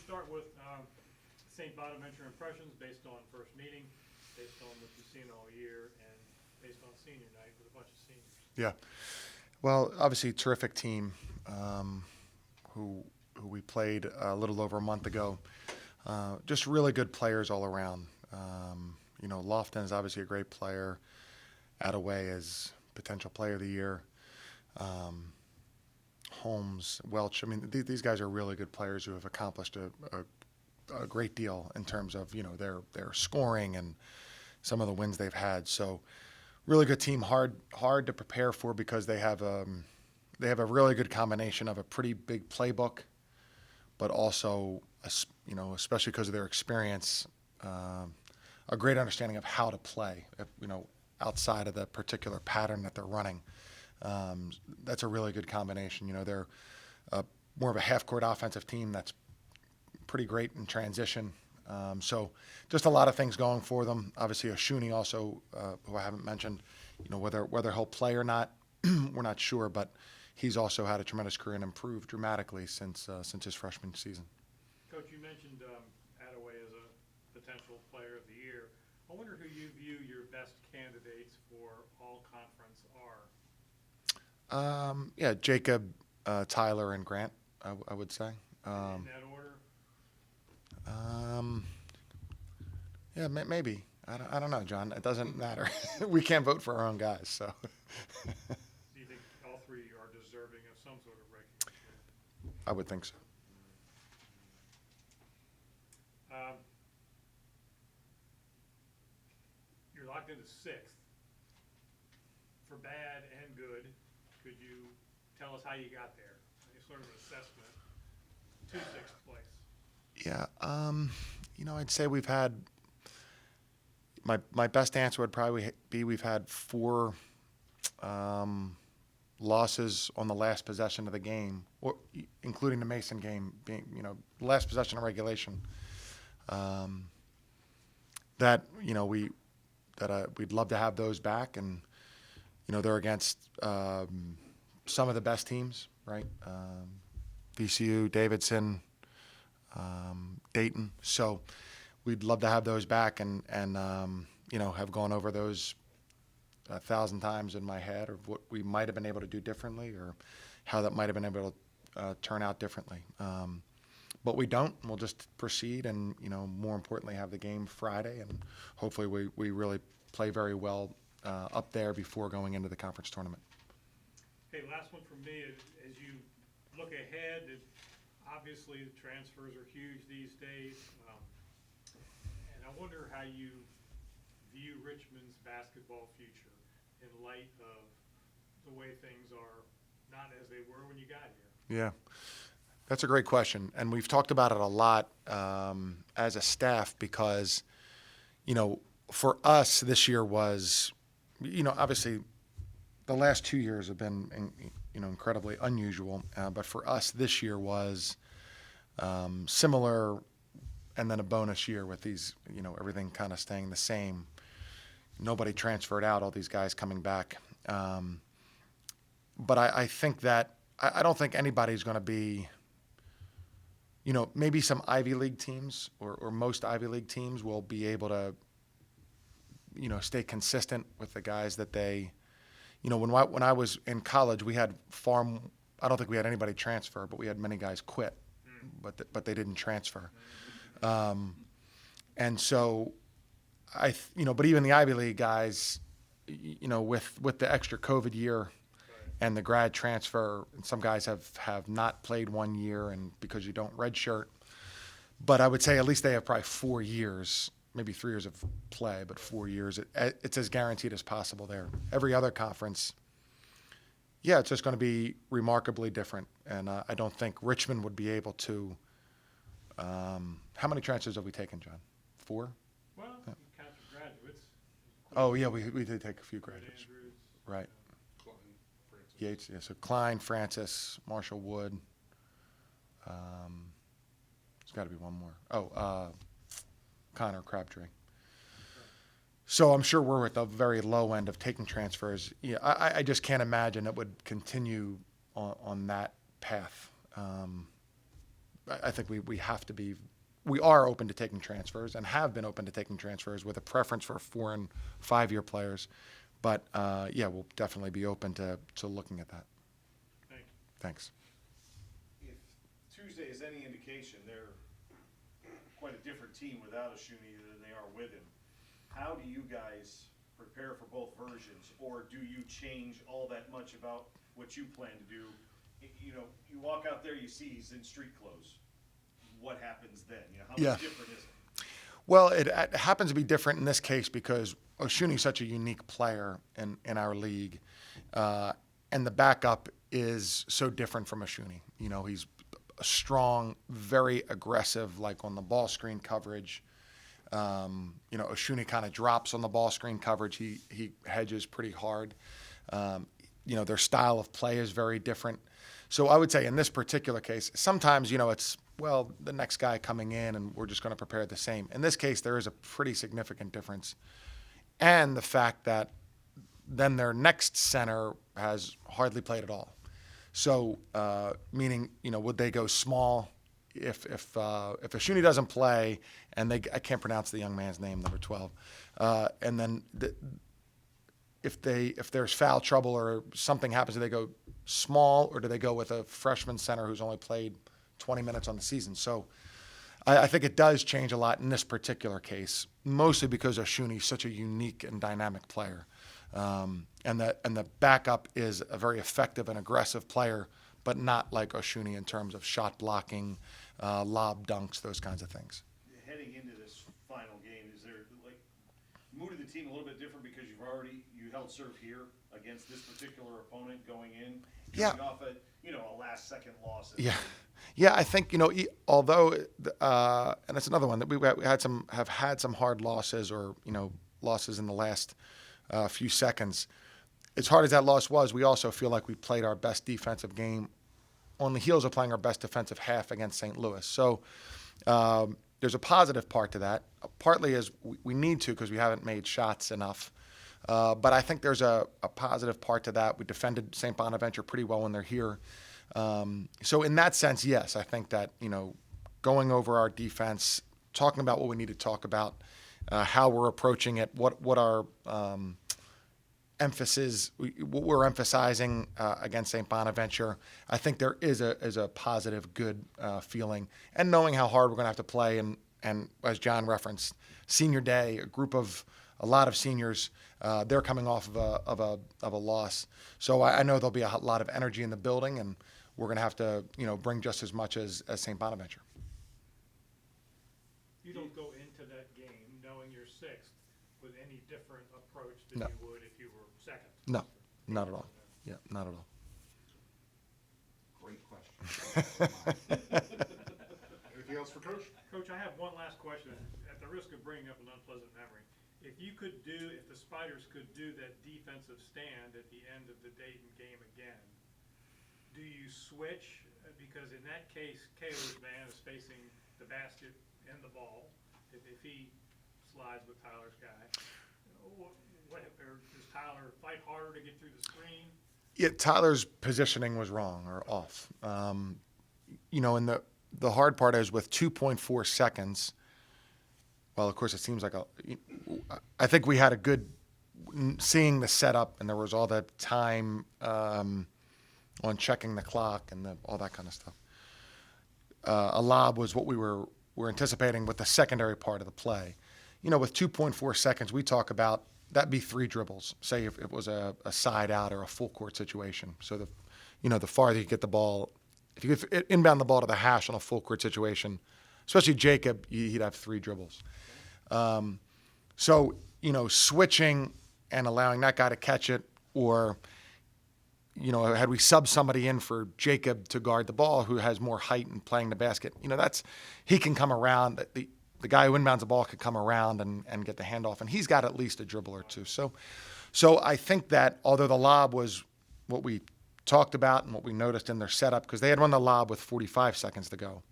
start with St. Bonaventure impressions based on first meeting, based on what you've seen all year, and based on senior night with a bunch of seniors. Yeah. Well, obviously, terrific team who we played a little over a month ago. Just really good players all around. Lofton is obviously a great player. Attaway is potential player of the year. Holmes, Welch. I mean, these guys are really good players who have accomplished a great deal in terms of their scoring and some of the wins they've had. So, really good team. Hard to prepare for because they have a really good combination of a pretty big playbook, but also especially because of their experience, a great understanding of how to play. Outside of the particular pattern that they're running. That's a really good combination. They're more of a half-court offensive team that's pretty great in transition. So just a lot of things going for them. Obviously, Oshuni also, who I haven't mentioned, whether he'll play or not, we're not sure, but he's also had a tremendous career and improved dramatically since his freshman season. Coach, you mentioned Attaway as a potential player of the year. I wonder who you view your best candidates for all-conference are. Jacob, Tyler, and Grant, I would say. In that order? Maybe. I don't know, John. It doesn't matter. We can't vote for our own guys, so. Do you think all three are deserving of some sort of recognition? I would think so. You're locked into sixth. For bad and good, could you tell us how you got there? Sort of an assessment to sixth place. Yeah, I'd say we've had my best answer would probably be we've had 4 losses on the last possession of the game, or including the Mason game being last possession of regulation. We'd love to have those back, and they're against some of the best teams, right? VCU, Davidson, Dayton. So we'd love to have those back and have gone over those 1,000 times in my head, of what we might have been able to do differently, or how that might have been able to turn out differently. But we don't. We'll just proceed, and more importantly, have the game Friday, and hopefully we really play very well up there before going into the conference tournament. Okay, last one from me. As you look ahead, obviously the transfers are huge these days, and I wonder how you view Richmond's basketball future in light of the way things are not as they were when you got here. Yeah. That's a great question, and we've talked about it a lot as a staff because, for us this year was, obviously the last 2 years have been, incredibly unusual, but for us this year was similar, and then a bonus year with these, everything kind of staying the same. Nobody transferred out, all these guys coming back. But I think that I don't think anybody's going to be. Maybe some Ivy League teams or most Ivy League teams will be able to, stay consistent with the guys that they, when I was in college, we had I don't think we had anybody transfer, but we had many guys quit, but they didn't transfer. And so but even the Ivy League guys, with the extra COVID year, and the grad transfer, and some guys have not played 1 year, and because you don't redshirt. But I would say at least they have probably 4 years, maybe 3 years of play, but 4 years. It's as guaranteed as possible there. Every other conference, it's just going to be remarkably different. And I don't think Richmond would be able to. How many transfers have we taken, John? 4? Well, you count your graduates. Oh, yeah, we did take a few graduates. Andrews, Right. Yates, so Klein, Francis, Marshall Wood. There's got to be one more. Connor Crabtree. So I'm sure we're at the very low end of taking transfers. Yeah, I just can't imagine it would continue on that path. I think we have to be, we are open to taking transfers and have been open to taking transfers with a preference for 4 and 5 year players. But yeah, we'll definitely be open to looking at that. Thank you. Thanks. If Tuesday is any indication, they're quite a different team without Oshuni than they are with him. How do you guys prepare for both versions, or do you change all that much about what you plan to do? You know, you walk out there, you see he's in street clothes. What happens then? You know, how much different is it? Well, it happens to be different in this case because Oshuni's such a unique player in our league, and the backup is so different from Oshuni. You know, he's strong, very aggressive, like on the ball screen coverage. You know, Oshuni kind of drops on the ball screen coverage. He hedges pretty hard. You know, their style of play is very different. So I would say in this particular case, sometimes, you know, it's, well, the next guy coming in and we're just going to prepare the same. In this case, there is a pretty significant difference. And the fact that then their next center has hardly played at all. So, meaning, you know, would they go small if Oshuni doesn't play and I can't pronounce the young man's name, number 12, and then if there's foul trouble or something happens, do they go small or do they go with a freshman center who's only played 20 minutes on the season? So I think it does change a lot in this particular case, mostly because Oshuni's such a unique and dynamic player. And the backup is a very effective and aggressive player, but not like Oshuni in terms of shot blocking, lob dunks, those kinds of things. Heading into this final game, is there, like, mood of the team a little bit different because you held serve here against this particular opponent going in, coming off a last-second loss? Yeah, I think, you know, although, and that's another one that we have had some hard losses or, you know, losses in the last few seconds. As hard as that loss was, we also feel like we played our best defensive game on the heels of playing our best defensive half against St. Louis. So there's a positive part to that. Partly is we need to because we haven't made shots enough. But I think there's a positive part to that. We defended St. Bonaventure pretty well when they're here. So in that sense, yes, I think that, you know, going over our defense, talking about what we need to talk about, how we're approaching it, what our emphasis, what we're emphasizing against St. Bonaventure, I think there is a positive, good feeling. And knowing how hard we're going to have to play, and as John referenced, senior day, a lot of seniors, they're coming off of a loss. So I know there'll be a lot of energy in the building, and we're going to have to, you know, bring just as much as St. Bonaventure. You don't go into that game knowing you're sixth with any different approach than No. you would if you were second. No, not at all. Yeah, not at all. Great question. Anything else for Coach? Coach, I have one last question, at the risk of bringing up an unpleasant memory. If the Spiders could do that defensive stand at the end of the Dayton game again, do you switch? Because in that case, Kaler's man is facing the basket and the ball. If he slides with Tyler's guy, does Tyler fight harder to get through the screen? Yeah, Tyler's positioning was wrong or off. You know, and the hard part is with 2.4 seconds. Well, of course, it seems like I think we had a good seeing the setup, and there was all that time on checking the clock and all that kind of stuff. A lob was what we were anticipating with the secondary part of the play. You know, with 2.4 seconds, we talk about that'd be 3 dribbles. Say if it was a side out or a full court situation. So the farther you get the ball, if you could inbound the ball to the hash on a full court situation, especially Jacob, he'd have 3 dribbles. So, you know, switching and allowing that guy to catch it, or, you know, had we subbed somebody in for Jacob to guard the ball who has more height and playing the basket, you know, he can come around. The guy who inbounds the ball could come around and get the handoff, and he's got at least a dribble or two. So I think that although the lob was what we talked about and what we noticed in their setup, because they had run the lob with 45 seconds to go.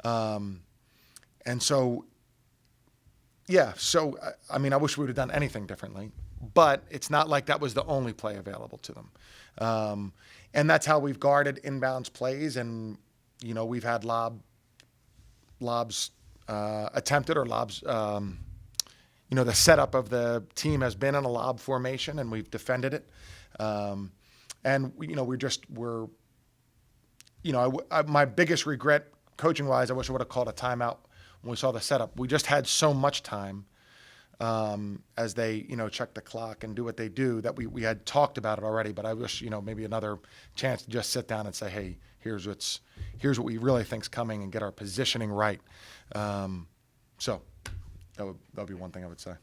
And so, yeah, so, I mean, I wish we would have done anything differently, but it's not like that was the only play available to them. And that's how we've guarded inbounds plays, and, you know, we've had lob lobs attempted or lobs. The setup of the team has been in a lob formation, and we've defended it. My biggest regret, coaching-wise, I wish I would have called a timeout when we saw the setup. We just had so much time as they, check the clock and do what they do that we had talked about it already. But I wish, maybe another chance to just sit down and say, hey, here's what we really think's coming and get our positioning right. So that would be one thing I would say.